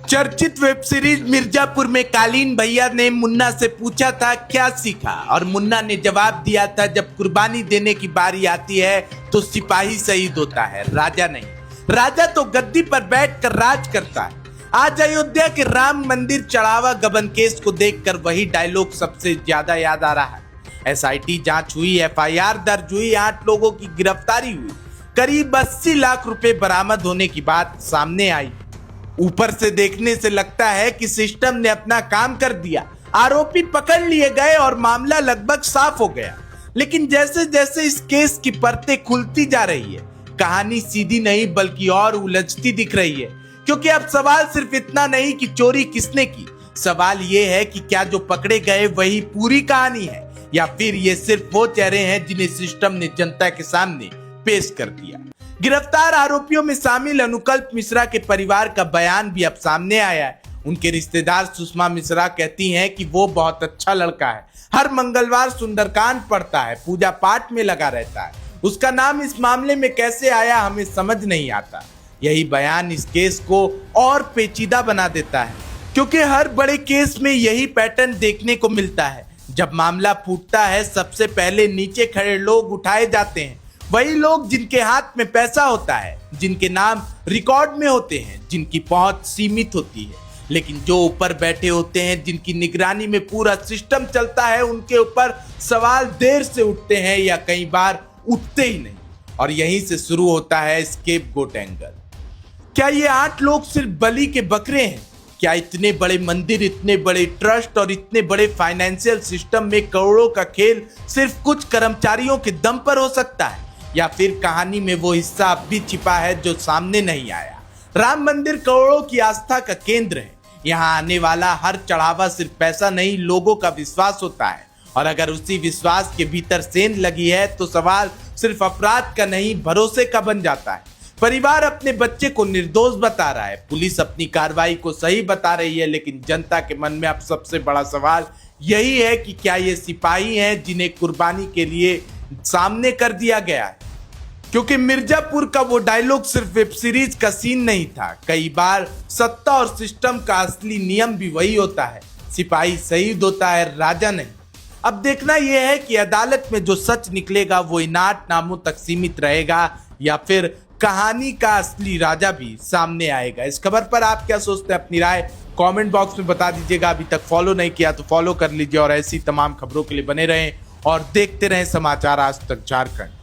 चर्चित web series Mirzapur में कालीन भैया ने मुन्ना से पूछा था क्या सीखा, और मुन्ना ने जवाब दिया था जब कुर्बानी देने की बारी आती है तो सिपाही शहीद होता है, राजा नहीं। राजा तो गद्दी पर बैठकर राज करता है। आज अयोध्या के राम मंदिर चढ़ावा गबन केस को देखकर वही डायलॉग सबसे ज्यादा याद आ रहा है। एसआईटी जांच हुई, एफआईआर दर्ज हुई, 8 लोगों की गिरफ्तारी हुई, करीब 80 लाख रुपए बरामद होने की बात सामने आई। ऊपर से देखने से लगता है कि सिस्टम ने अपना काम कर दिया, आरोपी पकड़ लिए गए और मामला लगभग साफ हो गया। लेकिन जैसे जैसे इस केस की परतें खुलती जा रही है, कहानी सीधी नहीं बल्कि और उलझती दिख रही है। क्योंकि अब सवाल सिर्फ इतना नहीं कि चोरी किसने की, सवाल ये है कि क्या जो पकड़े गए वही पूरी कहानी है, या फिर ये सिर्फ वो चेहरे हैं जिन्हें सिस्टम ने जनता के सामने पेश कर दिया। गिरफ्तार आरोपियों में शामिल अनुकल्प मिश्रा के परिवार का बयान भी अब सामने आया है। उनके रिश्तेदार सुषमा मिश्रा कहती हैं कि वो बहुत अच्छा लड़का है, हर मंगलवार सुंदरकांड पढ़ता है, पूजा पाठ में लगा रहता है। उसका नाम इस मामले में कैसे आया हमें समझ नहीं आता। यही बयान इस केस को और पेचीदा बना देता है, क्योंकि हर बड़े केस में यही पैटर्न देखने को मिलता है। जब मामला फूटता है सबसे पहले नीचे खड़े लोग उठाए जाते हैं, वही लोग जिनके हाथ में पैसा होता है, जिनके नाम रिकॉर्ड में होते हैं, जिनकी पहुंच सीमित होती है। लेकिन जो ऊपर बैठे होते हैं, जिनकी निगरानी में पूरा सिस्टम चलता है, उनके ऊपर सवाल देर से उठते हैं या कई बार उठते ही नहीं। और यहीं से शुरू होता है स्केपगोट एंगल। क्या ये 8 लोग सिर्फ बलि के बकरे हैं? क्या इतने बड़े मंदिर, इतने बड़े ट्रस्ट और इतने बड़े फाइनेंशियल सिस्टम में करोड़ों का खेल सिर्फ कुछ कर्मचारियों के दम पर हो सकता है? या फिर कहानी में वो हिस्सा अब भी छिपा है जो सामने नहीं आया? राम मंदिर करोड़ों की आस्था का केंद्र है। यहाँ आने वाला हर चढ़ावा सिर्फ पैसा नहीं, लोगों का विश्वास होता है। और अगर उसी विश्वास के भीतर सेंध लगी है तो सवाल सिर्फ अपराध का नहीं, भरोसे का बन जाता है। परिवार अपने बच्चे को निर्दोष बता रहा है, पुलिस अपनी कार्रवाई को सही बता रही है, लेकिन जनता के मन में अब सबसे बड़ा सवाल यही है कि क्या ये सिपाही हैं जिन्हें कुर्बानी के लिए सामने कर दिया गया है? क्योंकि मिर्जापुर का वो डायलॉग सिर्फ वेब सीरीज का सीन नहीं था। कई बार सत्ता और सिस्टम का असली नियम भी वही होता है, सिपाही शहीद होता है, राजा नहीं। अब देखना यह है कि अदालत में जो सच निकलेगा वो इन 8 नामों तक सीमित रहेगा या फिर कहानी का असली राजा भी सामने आएगा। इस खबर पर आप क्या सोचते हैं? अपनी राय कमेंट बॉक्स में बता दीजिएगा। अभी तक फॉलो नहीं किया तो फॉलो कर लीजिए और ऐसी तमाम खबरों के लिए बने रहें और देखते रहें समाचार आज तक झारखंड।